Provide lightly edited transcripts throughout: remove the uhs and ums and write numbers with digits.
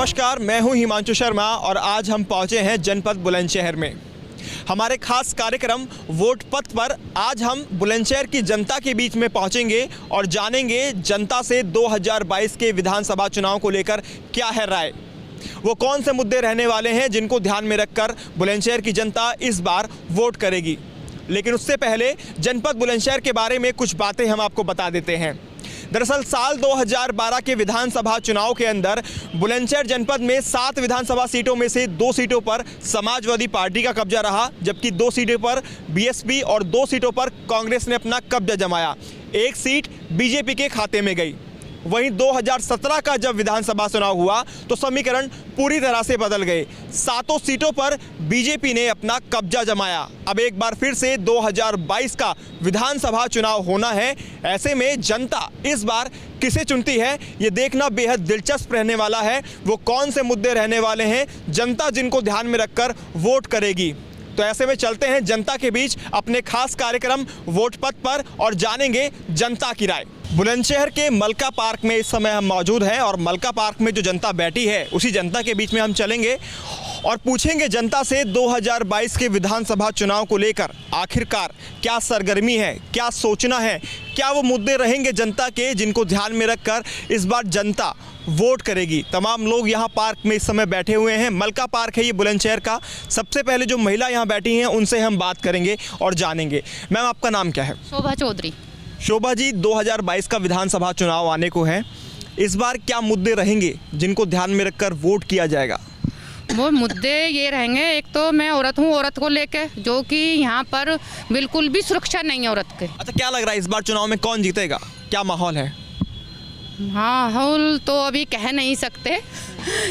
नमस्कार, मैं हूं हिमांशु शर्मा और आज हम पहुंचे हैं जनपद बुलंदशहर में। हमारे खास कार्यक्रम वोट पथ पर आज हम बुलंदशहर की जनता के बीच में पहुंचेंगे और जानेंगे जनता से 2022 के विधानसभा चुनाव को लेकर क्या है राय। वो कौन से मुद्दे रहने वाले हैं जिनको ध्यान में रखकर बुलंदशहर की जनता इस बार वोट करेगी। लेकिन उससे पहले जनपद बुलंदशहर के बारे में कुछ बातें हम आपको बता देते हैं। दरअसल साल 2012 के विधानसभा चुनाव के अंदर बुलंदशहर जनपद में 7 विधानसभा सीटों में से 2 सीटों पर समाजवादी पार्टी का कब्जा रहा, जबकि 2 सीटों पर बीएसपी और 2 सीटों पर कांग्रेस ने अपना कब्जा जमाया। एक सीट बीजेपी के खाते में गई। वहीं 2017 का जब विधानसभा चुनाव हुआ तो समीकरण पूरी तरह से बदल गए। 7 सीटों पर बीजेपी ने अपना कब्जा जमाया। अब एक बार फिर से 2022 का विधानसभा चुनाव होना है। ऐसे में जनता इस बार किसे चुनती है ये देखना बेहद दिलचस्प रहने वाला है। वो कौन से मुद्दे रहने वाले हैं, जनता जिनको ध्यान में रखकर वोट करेगी। तो ऐसे में चलते हैं जनता के बीच अपने खास कार्यक्रम वोट पथ पर और जानेंगे जनता की राय। बुलंदशहर के मलका पार्क में इस समय हम मौजूद हैं और मलका पार्क में जो जनता बैठी है उसी जनता के बीच में हम चलेंगे और पूछेंगे जनता से 2022 के विधानसभा चुनाव को लेकर आखिरकार क्या सरगर्मी है, क्या सोचना है, क्या वो मुद्दे रहेंगे जनता के जिनको ध्यान में रखकर इस बार जनता वोट करेगी। तमाम लोग यहाँ पार्क में इस समय बैठे हुए हैं। मलका पार्क है ये बुलंदशहर का। सबसे पहले जो महिला यहाँ बैठी हैं उनसे हम बात करेंगे और जानेंगे। मैम, आपका नाम क्या है? शोभा चौधरी। शोभा जी, 2022 का विधानसभा चुनाव आने को है। इस बार क्या मुद्दे रहेंगे जिनको ध्यान में रखकर वोट किया जाएगा? वो मुद्दे ये रहेंगे, एक तो मैं औरत हूँ, औरत को लेके जो कि यहाँ पर बिल्कुल भी सुरक्षा नहीं है औरत के। अच्छा, क्या लग रहा है इस बार चुनाव में कौन जीतेगा, क्या माहौल है? हाँ, माहौल तो अभी कह नहीं सकते,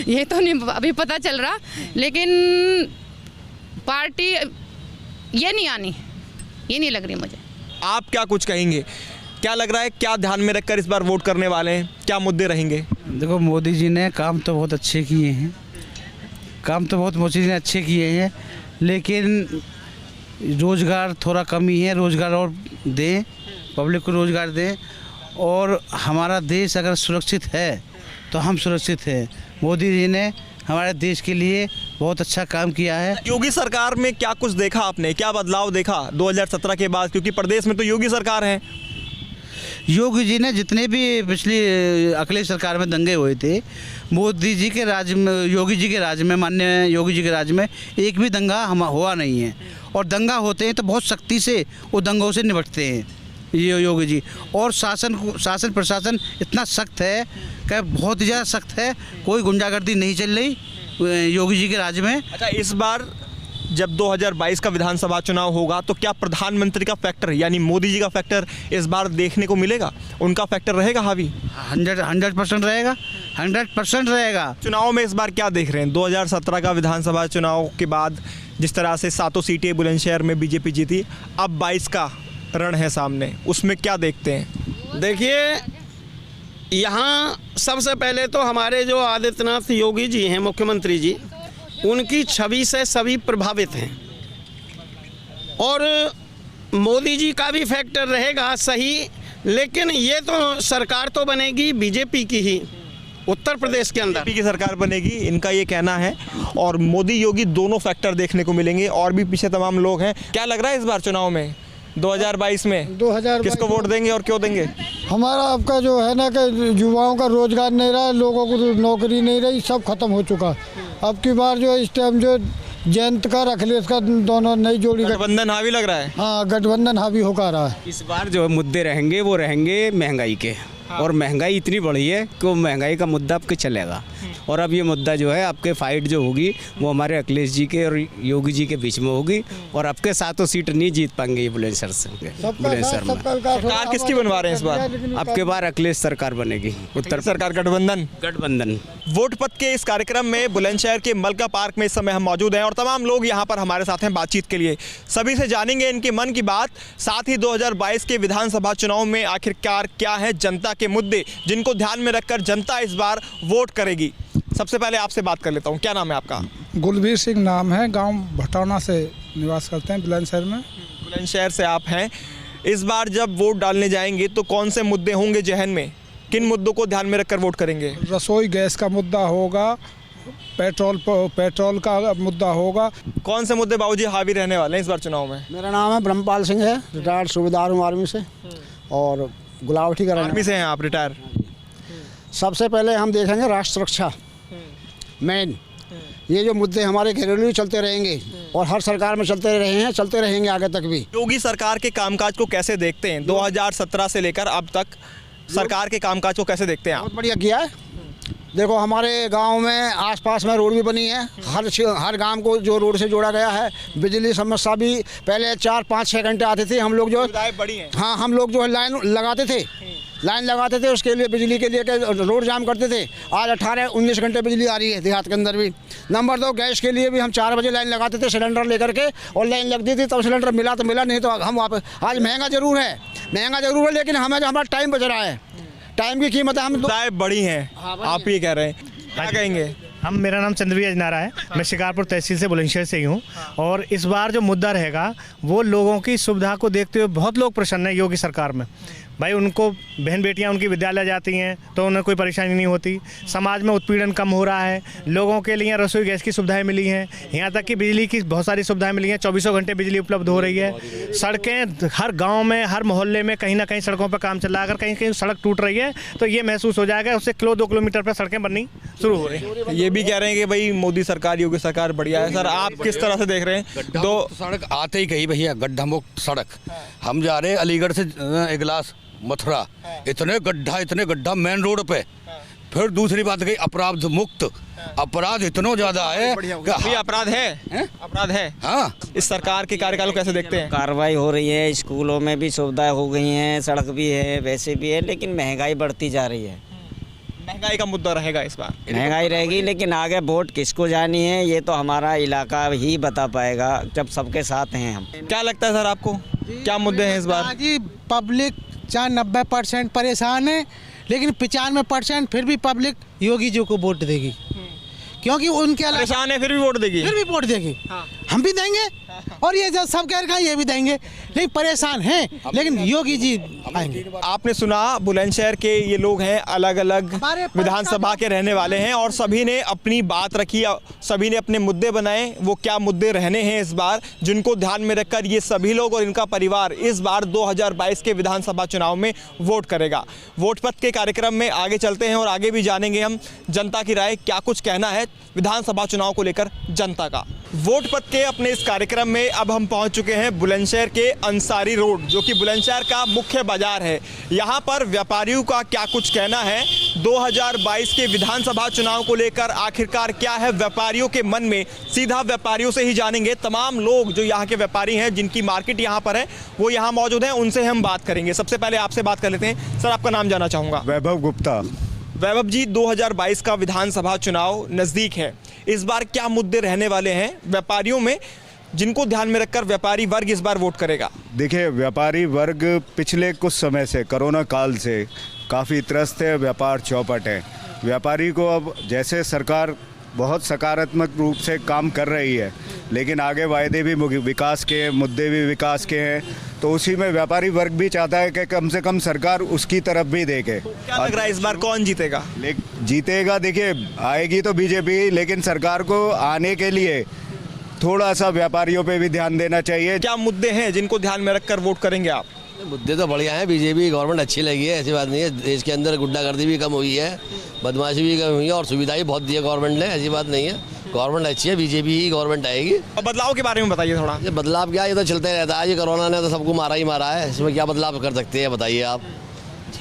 ये तो नहीं अभी पता चल रहा, लेकिन पार्टी ये नहीं आनी, ये नहीं लग रही मुझे। आप क्या कुछ कहेंगे? क्या लग रहा है, क्या ध्यान में रखकर इस बार वोट करने वाले हैं, क्या मुद्दे रहेंगे? देखो, मोदी जी ने काम तो बहुत अच्छे किए हैं, मोदी जी ने अच्छे किए हैं, लेकिन रोज़गार थोड़ा कमी है। रोज़गार और दें, पब्लिक को रोज़गार दें, और हमारा देश अगर सुरक्षित है तो हम सुरक्षित हैं। मोदी जी ने हमारे देश के लिए बहुत अच्छा काम किया है। योगी सरकार में क्या कुछ देखा आपने, क्या बदलाव देखा 2017 के बाद, क्योंकि प्रदेश में तो योगी सरकार है। योगी जी ने जितने भी पिछली अखिलेश सरकार में दंगे हुए थे, मोदी जी के राज में, योगी जी के राज में, माननीय योगी जी के राज में एक भी दंगा हुआ नहीं है। और दंगा होते हैं तो बहुत सख्ती से वो दंगों से निपटते हैं ये योगी जी। और शासन प्रशासन इतना सख्त है कि बहुत ही ज़्यादा सख्त है, कोई गुंडागर्दी नहीं चल रही योगी जी के राज में। अच्छा, इस बार जब 2022 का विधानसभा चुनाव होगा तो क्या प्रधानमंत्री का फैक्टर यानी मोदी जी का फैक्टर इस बार देखने को मिलेगा? उनका फैक्टर रहेगा हावी? 100% रहेगा, 100% रहेगा। चुनाव में इस बार क्या देख रहे हैं? 2017 का विधानसभा चुनाव के बाद जिस तरह से 7 सीटें बुलंदशहर में बीजेपी जीती, अब 22 का रण है सामने, उसमें क्या देखते हैं? देखिए, यहाँ सबसे पहले तो हमारे जो आदित्यनाथ योगी जी हैं, मुख्यमंत्री जी, उनकी छवि से सभी प्रभावित हैं। और मोदी जी का भी फैक्टर रहेगा सही, लेकिन ये तो सरकार तो बनेगी बीजेपी की ही, उत्तर प्रदेश के अंदर बीजेपी की सरकार बनेगी, इनका ये कहना है। और मोदी योगी दोनों फैक्टर देखने को मिलेंगे और भी पीछे तमाम लोग हैं। क्या लग रहा है इस बार चुनाव में 2022 में 2022 किसको वोट देंगे और क्यों देंगे? हमारा आपका जो है ना कि युवाओं का रोजगार नहीं रहा, लोगों को नौकरी नहीं रही, सब खत्म हो चुका। अब की बार जो इस टाइम जो जयंत का अखिलेश का दोनों नई जोड़ी गठबंधन हावी लग रहा है। हाँ, गठबंधन हावी होकर रहा है। इस बार जो मुद्दे रहेंगे वो रहेंगे महंगाई के। और महंगाई इतनी बढ़ी है कि वो महंगाई का मुद्दा आपके चलेगा। और अब ये मुद्दा जो है आपके फाइट जो होगी वो हमारे अखिलेश जी के और योगी जी के बीच में होगी। और आपके 7 सीट नहीं जीत पाएंगे ये बुलंदशहर से। बुलंदशहर में सरकार किसकी बनवा रहे हैं इस बार? आपके बार अखिलेश सरकार बनेगी, उत्तर सरकार गठबंधन। वोट पथ के इस कार्यक्रम में बुलंदशहर के मलका पार्क में इस समय हम मौजूद हैं और तमाम लोग यहाँ पर हमारे साथ हैं बातचीत के लिए। सभी से जानेंगे इनके मन की बात, साथ ही 2022 के विधानसभा चुनाव में आखिरकार क्या है जनता के मुद्दे जिनको ध्यान में रखकर जनता इस बार वोट करेगी। सबसे पहले आपसे बात कर लेता हूँ, क्या नाम है आपका? गुलबीर सिंह नाम है, गांव भटौना से निवास करते हैं बुलंदशहर में। बुलंदशहर से आप हैं। इस बार जब वोट डालने जाएंगे तो कौन से मुद्दे होंगे जहन में, किन मुद्दों को ध्यान में रखकर वोट करेंगे? रसोई गैस का मुद्दा होगा, पेट्रोल का मुद्दा होगा। कौन से मुद्दे बाबूजी हावी रहने वाले हैं इस बार चुनाव में? मेरा नाम है ब्रह्मपाल सिंह है, रिटायर्ड सूबेदार हूँ आर्मी से और गुलावटी का आर्मी से हैं आप रिटायर? सबसे पहले हम देखेंगे राष्ट्र सुरक्षा मेन। ये जो मुद्दे हमारे घरेलू चलते रहेंगे और हर सरकार में चलते रहे हैं, चलते रहेंगे आगे तक भी। योगी सरकार के कामकाज को कैसे देखते हैं? 2017 से लेकर अब तक सरकार के कामकाज को कैसे देखते हैं आप? बहुत बढ़िया किया है। देखो हमारे गांव में आसपास में रोड भी बनी है, हर गांव को जो रोड से जोड़ा गया है। बिजली समस्या भी पहले 4-5-6 घंटे आते थे, हम लोग जो बड़ी हैं। हाँ, हम लोग जो है लाइन लगाते थे उसके लिए, बिजली के लिए रोड जाम करते थे। आज 18-19 घंटे बिजली आ रही है देहात के अंदर भी। नंबर 2, गैस के लिए भी हम 4 बजे लाइन लगाते थे सिलेंडर लेकर के, और लाइन लगती थी तब सिलेंडर मिला तो मिला, नहीं तो हम आज महंगा जरूर है लेकिन हमें हमारा टाइम बच रहा है। टाइम की कीमत है। हम बड़ी हैं, आप ये कह रहे हैं, क्या कहेंगे? मेरा नाम चंद्रवी अजनारा है, मैं शिकारपुर तहसील से बुलंदशहर से ही हूँ। और इस बार जो मुद्दा रहेगा वो लोगों की सुविधा को देखते हुए बहुत लोग प्रसन्न हैं योगी सरकार में। भाई उनको बहन बेटियां उनकी विद्यालय जाती हैं तो उन्हें कोई परेशानी नहीं होती। समाज में उत्पीड़न कम हो रहा है, लोगों के लिए रसोई गैस की सुविधाएं मिली हैं, यहाँ तक कि बिजली की बहुत सारी सुविधाएं मिली हैं। 24 घंटे बिजली उपलब्ध हो रही है। सड़कें हर गांव में, हर मोहल्ले में कहीं ना कहीं सड़कों पर काम चल रहा है। अगर कहीं कहीं सड़क टूट रही है तो ये महसूस हो जाएगा, उससे 2 किलोमीटर पर सड़कें बननी शुरू हो रही हैं। ये भी कह रहे हैं कि भाई मोदी सरकार, योगी सरकार बढ़िया है। सर आप किस तरह से देख रहे हैं? तो सड़क आते ही कही भैया गड्ढा मुक्त सड़क। हम जा रहे अलीगढ़ से इगलास मथुरा, इतने गड्ढा मेन रोड पे। फिर दूसरी बात कही अपराध मुक्त। अपराध इतना ज्यादा है कि अपराध है। हाँ, इस सरकार के कार्यकाल को कैसे देखते हैं? कार्रवाई हो रही है, स्कूलों में भी सुविधाएं हो गई हैं, सड़क भी है, वैसे भी है, लेकिन महंगाई बढ़ती जा रही है। महंगाई का मुद्दा रहेगा इस बार? महंगाई रहेगी, लेकिन आगे वोट किसको जानी है ये तो हमारा इलाका ही बता पाएगा जब सबके साथ हैं हम। क्या लगता है सर आपको, क्या मुद्दे हैं इस बार? जी पब्लिक चाहे 90% परेशान है, लेकिन 95% फिर भी पब्लिक योगी जी को वोट देगी, क्योंकि उनके परेशान है फिर भी वोट देगी। हाँ। हम भी देंगे और ये जो सब कह रहे हैं ये भी देंगे, लेकिन परेशान हैं, लेकिन योगी जी आएंगे। आपने सुना बुलंदशहर के ये लोग हैं, अलग अलग विधानसभा के रहने वाले हैं और सभी ने अपनी बात रखी, सभी ने अपने मुद्दे बनाए। वो क्या मुद्दे रहने हैं इस बार, जिनको ध्यान में रखकर ये सभी लोग और इनका परिवार इस बार 2022 के विधानसभा चुनाव में वोट करेगा। वोट पत्र के कार्यक्रम में आगे चलते हैं और आगे भी जानेंगे हम जनता की राय, क्या कुछ कहना है विधानसभा चुनाव को लेकर जनता का। वोट पत्र के अपने इस कार्यक्रम में अब हम पहुंच चुके हैं बुलंदशहर के अंसारी रोड, जो कि बुलंदशहर का मुख्य बाजार है। यहां पर व्यापारियों का क्या कुछ कहना है 2022 के विधानसभा चुनाव को लेकर, आखिरकार क्या है व्यापारियों के मन में, सीधा व्यापारियों से ही जानेंगे। तमाम लोग जो यहाँ के व्यापारी हैं, जिनकी मार्केट यहाँ पर है, वो यहाँ मौजूद हैं, उनसे हम बात करेंगे। सबसे पहले आपसे बात कर लेते हैं। सर आपका नाम जानना चाहूँगा। वैभव गुप्ता। वैभव जी, 2022 का विधानसभा चुनाव नज़दीक है, इस बार क्या मुद्दे रहने वाले हैं व्यापारियों में, जिनको ध्यान में रखकर व्यापारी वर्ग इस बार वोट करेगा? देखिए, व्यापारी वर्ग पिछले कुछ समय से, कोरोना काल से काफ़ी त्रस्त है, व्यापार चौपट है। व्यापारी को अब जैसे सरकार बहुत सकारात्मक रूप से काम कर रही है, लेकिन आगे वायदे भी विकास के हैं, मुद्दे भी विकास के हैं, तो उसी में व्यापारी वर्ग भी चाहता है कि कम से कम सरकार उसकी तरफ भी देखे। क्या लग रहा है इस बार कौन जीतेगा? जीतेगा, देखिए आएगी तो बीजेपी, लेकिन सरकार को आने के लिए थोड़ा सा व्यापारियों पे भी ध्यान देना चाहिए। क्या मुद्दे हैं जिनको ध्यान में रखकर वोट करेंगे आप? मुद्दे तो बढ़िया हैं, बीजेपी गवर्नमेंट अच्छी लगी है, ऐसी बात नहीं है। देश के अंदर गुंडागर्दी भी कम हुई है, बदमाशी भी कम हुई है और सुविधाएं बहुत दी है गवर्नमेंट ने, ऐसी बात नहीं है। गवर्नमेंट अच्छी है, बीजेपी ही गवर्नमेंट आएगी। और बदलाव के बारे में बताइए थोड़ा। ये बदलाव क्या, ये तो चलते रहता है। ये कोरोना ने तो सबको मारा ही मारा है, इसमें क्या बदलाव कर सकते हैं बताइए आप?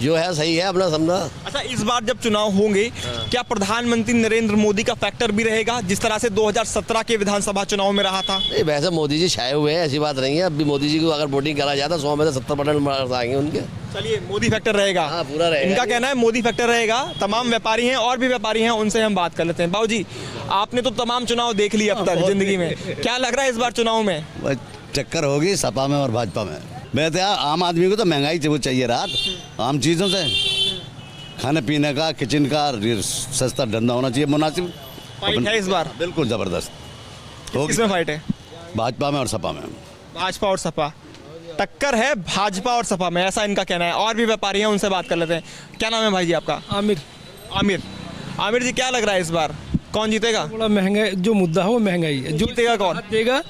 जो है सही है अपना समझा। अच्छा, इस बार जब चुनाव होंगे क्या प्रधानमंत्री नरेंद्र मोदी का फैक्टर भी रहेगा, जिस तरह से 2017 के विधानसभा चुनाव में रहा था? नहीं, वैसे मोदी जी छाए हुए हैं, ऐसी बात नहीं है। अब भी मोदी जी को अगर वोटिंग करा जाता 100 में से 70% मार्क्स आएंगे उनके। चलिए, मोदी फैक्टर रहेगा। हाँ, पूरा रहेगा। इनका कहना है मोदी फैक्टर रहेगा। तमाम व्यापारी हैं और भी व्यापारी हैं, उनसे हम बात कर लेते हैं। बाबू जी, आपने तो तमाम चुनाव देख लिए अब तक जिंदगी में, क्या लग रहा है इस बार चुनाव में? टक्कर होगी सपा में और भाजपा में। मैं तो यार आम आदमी को तो महंगाई वो चाहिए, रात आम चीज़ों से खाने पीने का, किचन का सस्ता धंधा होना चाहिए, मुनासिब। फाइट है इस बार? बिल्कुल ज़बरदस्त। किसमें फाइट है? भाजपा में और सपा में। भाजपा और सपा, टक्कर है भाजपा और सपा में, ऐसा इनका कहना है। और भी व्यापारी हैं, उनसे बात कर लेते हैं। क्या नाम है भाई जी आपका? आमिर। आमिर जी, क्या लग रहा है इस बार कौन जीतेगा? बड़ा महंगा जो मुद्दा है वो महंगाई है। जो जीतेगा कौन? देगा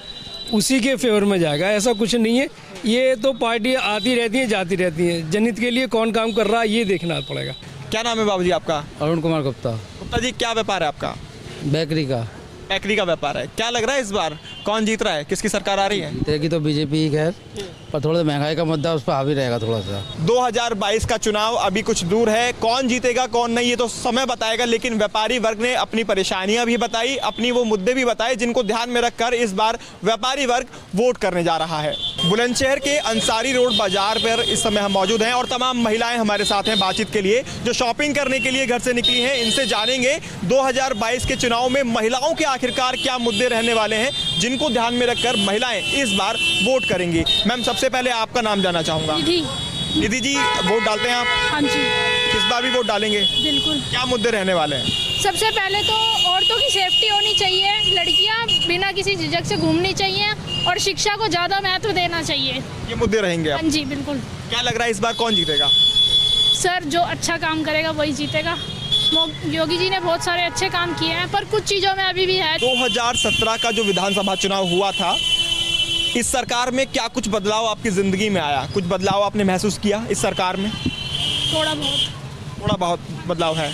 उसी के फेवर में जाएगा, ऐसा कुछ नहीं है। ये तो पार्टी आती रहती है जाती रहती है, जनहित के लिए कौन काम कर रहा है ये देखना पड़ेगा। क्या नाम है बाबूजी आपका? अरुण कुमार गुप्ता। गुप्ता जी, क्या व्यापार है आपका? बेकरी का। बेकरी का व्यापार है। क्या लग रहा है इस बार कौन जीत रहा है, किसकी सरकार आ रही है? जीतेगी तो बीजेपी ही खैर, पर थोड़ा महंगाई का मुद्दा उस पर हावी रहेगा थोड़ा सा। 2022 का चुनाव अभी कुछ दूर है, कौन जीतेगा कौन नहीं ये तो समय बताएगा, लेकिन व्यापारी वर्ग ने अपनी परेशानियां भी बताई, अपनी वो मुद्दे भी बताए जिनको ध्यान में रखकर इस बार व्यापारी वर्ग वोट करने जा रहा है। बुलंदशहर के अंसारी रोड बाजार पर इस समय हम मौजूद हैं और तमाम महिलाएं हमारे साथ हैं बातचीत के लिए, जो शॉपिंग करने के लिए घर से निकली हैं। इनसे जानेंगे 2022 के चुनाव में महिलाओं के आखिरकार क्या मुद्दे रहने वाले हैं जिनको ध्यान में रखकर महिलाएं इस बार वोट करेंगी। मैम, सबसे पहले आपका नाम जानना चाहूंगा। निधि जी, वोट डालते हैं आप? हाँ जी। इस बार भी वोट डालेंगे? बिल्कुल। क्या मुद्दे रहने वाले हैं? सबसे पहले तो औरतों की सेफ्टी होनी चाहिए, लड़कियां बिना किसी झिझक से घूमनी चाहिए और शिक्षा को ज़्यादा महत्व देना चाहिए। ये मुद्दे रहेंगे? हाँ जी बिल्कुल। क्या लग रहा है इस बार कौन जीतेगा? सर, जो अच्छा काम करेगा वही जीतेगा। योगी जी ने बहुत सारे अच्छे काम किए हैं, पर कुछ चीज़ों में अभी भी है। 2017 का जो विधानसभा चुनाव हुआ था, इस सरकार में क्या कुछ बदलाव आपकी ज़िंदगी में आया? कुछ बदलाव आपने महसूस किया इस सरकार में? थोड़ा बहुत बदलाव है।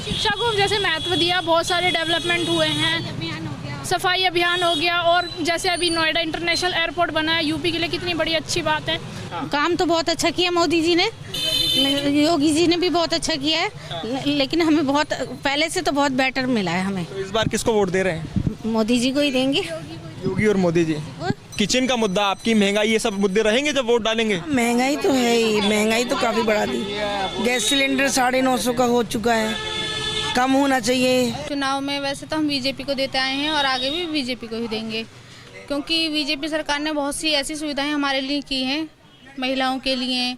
शिक्षा को जैसे महत्व दिया, बहुत सारे डेवलपमेंट हुए हैं, सफाई अभियान हो गया, और जैसे अभी नोएडा इंटरनेशनल एयरपोर्ट बना है यूपी के लिए, कितनी बड़ी अच्छी बात है। काम तो बहुत अच्छा किया मोदी जी ने, योगी जी ने भी बहुत अच्छा किया है, लेकिन हमें बहुत पहले से तो बहुत बेटर मिला है हमें। तो इस बार किसको वोट दे रहे हैं? मोदी जी को ही देंगे। योगी और मोदी जी। किचन का मुद्दा, आपकी महंगाई, ये सब मुद्दे रहेंगे जब वोट डालेंगे? महंगाई तो है ही, महंगाई तो काफ़ी बढ़ा दी। गैस सिलेंडर 950 का हो चुका है, कम होना चाहिए। चुनाव में वैसे तो हम बीजेपी को देते आए हैं और आगे भी बीजेपी को ही देंगे, क्योंकि बीजेपी सरकार ने बहुत सी ऐसी सुविधाएं हमारे लिए की हैं, महिलाओं के लिए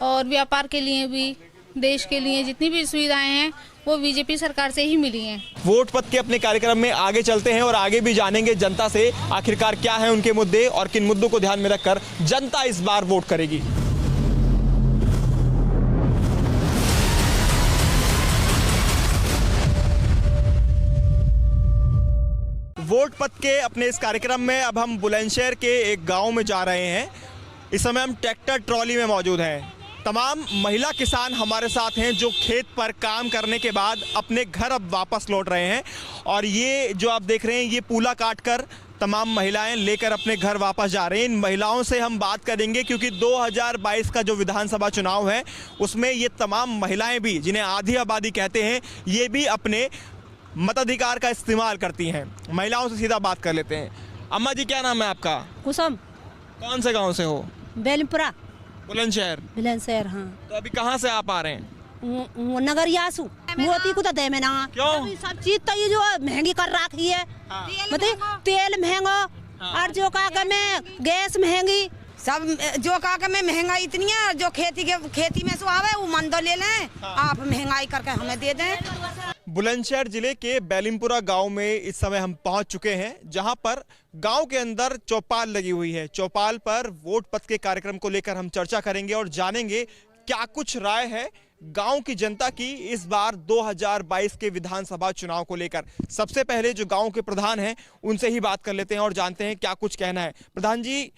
और व्यापार के लिए भी, देश के लिए जितनी भी सुविधाएं हैं वो बीजेपी सरकार से ही मिली हैं। वोट पथ के अपने कार्यक्रम में आगे चलते हैं और आगे भी जानेंगे जनता से आखिरकार क्या है उनके मुद्दे और किन मुद्दों को ध्यान में रखकर जनता इस बार वोट करेगी। वोट पथ के अपने इस कार्यक्रम में अब हम बुलंदशहर के एक गांव में जा रहे हैं। इस समय हम ट्रैक्टर ट्रॉली में मौजूद हैं। तमाम महिला किसान हमारे साथ हैं जो खेत पर काम करने के बाद अपने घर अब वापस लौट रहे हैं, और ये जो आप देख रहे हैं ये पूला काटकर तमाम महिलाएं लेकर अपने घर वापस जा रहे हैं। इन महिलाओं से हम बात करेंगे क्योंकि 2022 का जो विधानसभा चुनाव है उसमें ये तमाम महिलाएं भी, जिन्हें आधी आबादी कहते हैं, ये भी अपने मताधिकार का इस्तेमाल करती हैं। महिलाओं से सीधा बात कर लेते हैं। अम्मा जी, क्या नाम है आपका? कुसुम। कौन से गांव से हो? बेलमपुरा। बुलंदशहर। हाँ। तो अभी कहाँ से आप आ रहे हैं? नगरियासु मोती को तो दे में ना। क्यों? सब चीज तो ये जो महंगी कर रखी है, मतलब तेल महंगा और जो का में गैस महंगी, सब जो का में महंगाई इतनी है, जो खेती में से आवे वो मन तो ले लें, आप महंगाई करके हमें दे दें। बुलंदशहर जिले के बेलिमपुरा गांव में इस समय हम पहुंच चुके हैं, जहां पर गांव के अंदर चौपाल लगी हुई है। चौपाल पर वोट पथ के कार्यक्रम को लेकर हम चर्चा करेंगे और जानेंगे क्या कुछ राय है गांव की जनता की इस बार 2022 के विधानसभा चुनाव को लेकर। सबसे पहले जो गांव के प्रधान हैं उनसे ही बात कर लेते हैं और जानते हैं क्या कुछ कहना है। प्रधान जी,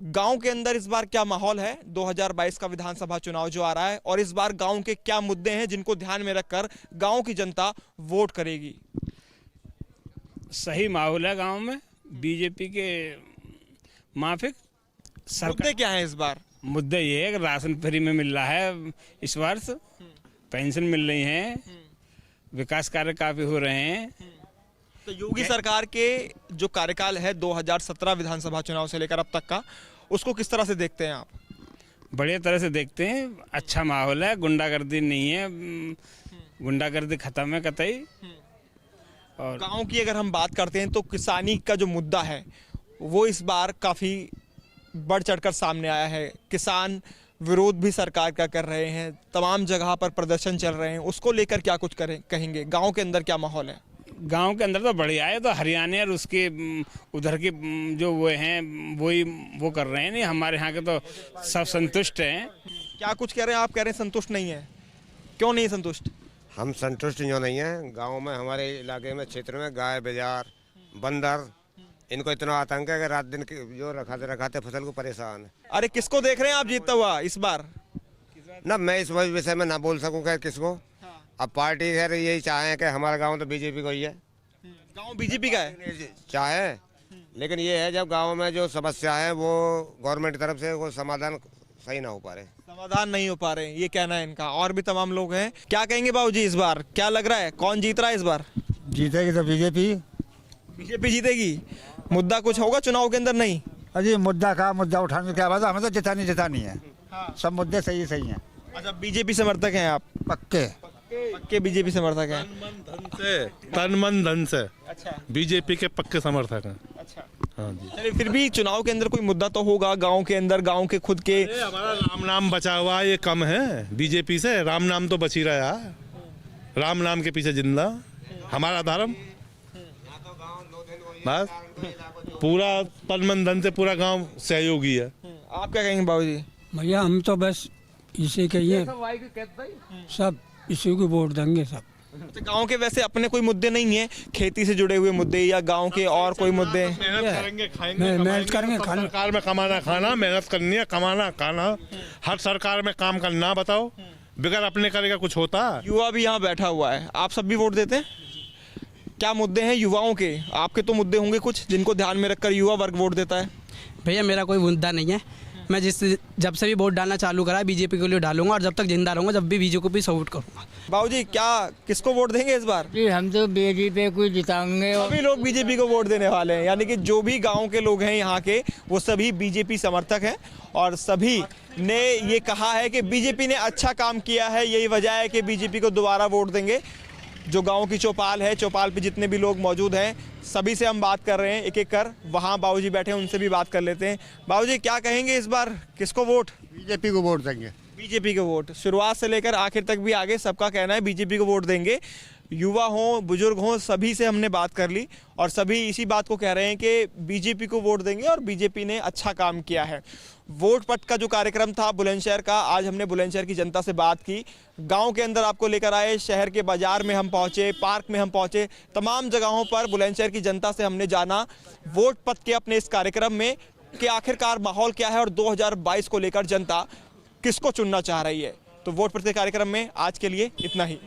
गांव के अंदर इस बार क्या माहौल है? 2022 का विधानसभा चुनाव जो आ रहा है, और इस बार गांव के क्या मुद्दे हैं जिनको ध्यान में रखकर गांव की जनता वोट करेगी? सही माहौल है गांव में, बीजेपी के माफिक। मुद्दे क्या हैं इस बार? मुद्दा ये है कि राशन फ्री में मिल रहा है इस वर्ष, पेंशन मिल रही है, विकास कार्य काफी हो रहे हैं। तो योगी सरकार के जो कार्यकाल है 2017 विधानसभा चुनाव से लेकर अब तक का, उसको किस तरह से देखते हैं आप? बढ़िया तरह से देखते हैं, अच्छा माहौल है, गुंडागर्दी नहीं है, गुंडागर्दी खत्म है कतई। और गांव की अगर हम बात करते हैं तो किसानी का जो मुद्दा है वो इस बार काफ़ी बढ़ चढ़कर सामने आया है। किसान विरोध भी सरकार का कर रहे हैं, तमाम जगह पर प्रदर्शन चल रहे हैं, उसको लेकर क्या कुछ कहेंगे? गांव के अंदर क्या माहौल है? गांव के अंदर तो बढ़िया है, तो हरियाणा और उसके उधर के जो वो हैं वही वो कर रहे हैं, नहीं हमारे यहाँ के तो सब संतुष्ट हैं। क्या कुछ कह रहे हैं आप? कह रहे हैं संतुष्ट नहीं है, क्यों नहीं संतुष्ट? हम संतुष्ट जो नहीं हैं। गांव में हमारे इलाके में क्षेत्र में गाय बाजार बंदर इनको इतना आतंक है कि रात दिन जो रखाते फसल को परेशान है। अरे किसको देख रहे हैं आप जीतता हुआ इस बार? ना मैं इस विषय में ना बोल सकूं कि किसको। अब पार्टी खैर यही चाहे कि हमारा गांव तो बीजेपी को ही है। गांव बीजेपी का है चाहे, लेकिन ये है जब गांव में जो समस्या है वो गवर्नमेंट की तरफ से वो समाधान सही ना हो पा रहे, समाधान नहीं हो पा रहे, ये कहना है इनका। और भी तमाम लोग हैं, क्या कहेंगे बाबूजी इस बार क्या लग रहा है कौन जीत रहा है इस बार? जीतेगी तो बीजेपी। बीजेपी जीतेगी। मुद्दा कुछ होगा चुनाव के अंदर? नहीं अजी मुद्दा का मुद्दा उठाने क्या बात है, हमें तो जितानी है। सब मुद्दे सही हैं। अच्छा बीजेपी समर्थक हैं आप? पक्के बीजेपी समर्थक हैं। तन मन धन से अच्छा बीजेपी के पक्के समर्थक हैं। अच्छा हाँ जी। चलिए फिर भी चुनाव के अंदर कोई मुद्दा तो होगा गांव के अंदर, गांव के खुद के। हमारा राम नाम बचा हुआ ये कम है बीजेपी से। राम नाम तो बच ही रहा है, राम नाम के पीछे जिंदा हमारा धर्म। बस पूरा तन मन धन से पूरा गांव सहयोगी है। आप क्या कहेंगे बाबूजी? भैया हम तो बस इसी के ये सब इसी को वोट देंगे सब। तो गांव के वैसे अपने कोई मुद्दे नहीं है, खेती से जुड़े हुए मुद्दे या गांव के और कोई मुद्दे? मेहनत करेंगे सरकार में कमाना खाना, मेहनत करनी है कमाना खाना। हर सरकार में काम करना, बताओ बगैर अपने करेगा कुछ होता? युवा भी यहाँ बैठा हुआ है, आप सब भी वोट देते हैं? क्या मुद्दे हैं युवाओं के? आपके तो मुद्दे होंगे कुछ जिनको ध्यान में रखकर युवा वर्ग वोट देता है। भैया मेरा कोई मुद्दा नहीं है, मैं जब से भी वोट डालना चालू करा बीजेपी के लिए डालूंगा और जब तक जिंदा रहूंगा जब भी बीजेपी को भी सपोर्ट करूंगा। बाबूजी क्या किसको वोट देंगे इस बार? जी हम तो बीजेपी को जिताएंगे। सभी लोग बीजेपी को वोट देने वाले हैं, यानी कि जो भी गांव के लोग हैं यहाँ के वो सभी बीजेपी समर्थक हैं और सभी ने ये कहा है कि बीजेपी ने अच्छा काम किया है, यही वजह है कि बीजेपी को दोबारा वोट देंगे। जो गांव की चौपाल है, चौपाल पे जितने भी लोग मौजूद हैं सभी से हम बात कर रहे हैं एक एक कर। वहाँ बाबूजी बैठे हैं, उनसे भी बात कर लेते हैं। बाबूजी क्या कहेंगे इस बार किसको वोट? बीजेपी को वोट देंगे। बीजेपी को वोट, शुरुआत से लेकर आखिर तक भी आगे सबका कहना है बीजेपी को वोट देंगे। युवा हों बुजुर्ग हों सभी से हमने बात कर ली और सभी इसी बात को कह रहे हैं कि बीजेपी को वोट देंगे और बीजेपी ने अच्छा काम किया है। वोट पट का जो कार्यक्रम था बुलंदशहर का, आज हमने बुलंदशहर की जनता से बात की, गांव के अंदर आपको लेकर आए, शहर के बाजार में हम पहुंचे, पार्क में हम पहुंचे, तमाम जगहों पर बुलंदशहर की जनता से हमने जाना वोट पट के अपने इस कार्यक्रम में कि आखिरकार माहौल क्या है और 2022 को लेकर जनता किसको चुनना चाह रही है। तो वोट पट के कार्यक्रम में आज के लिए इतना ही।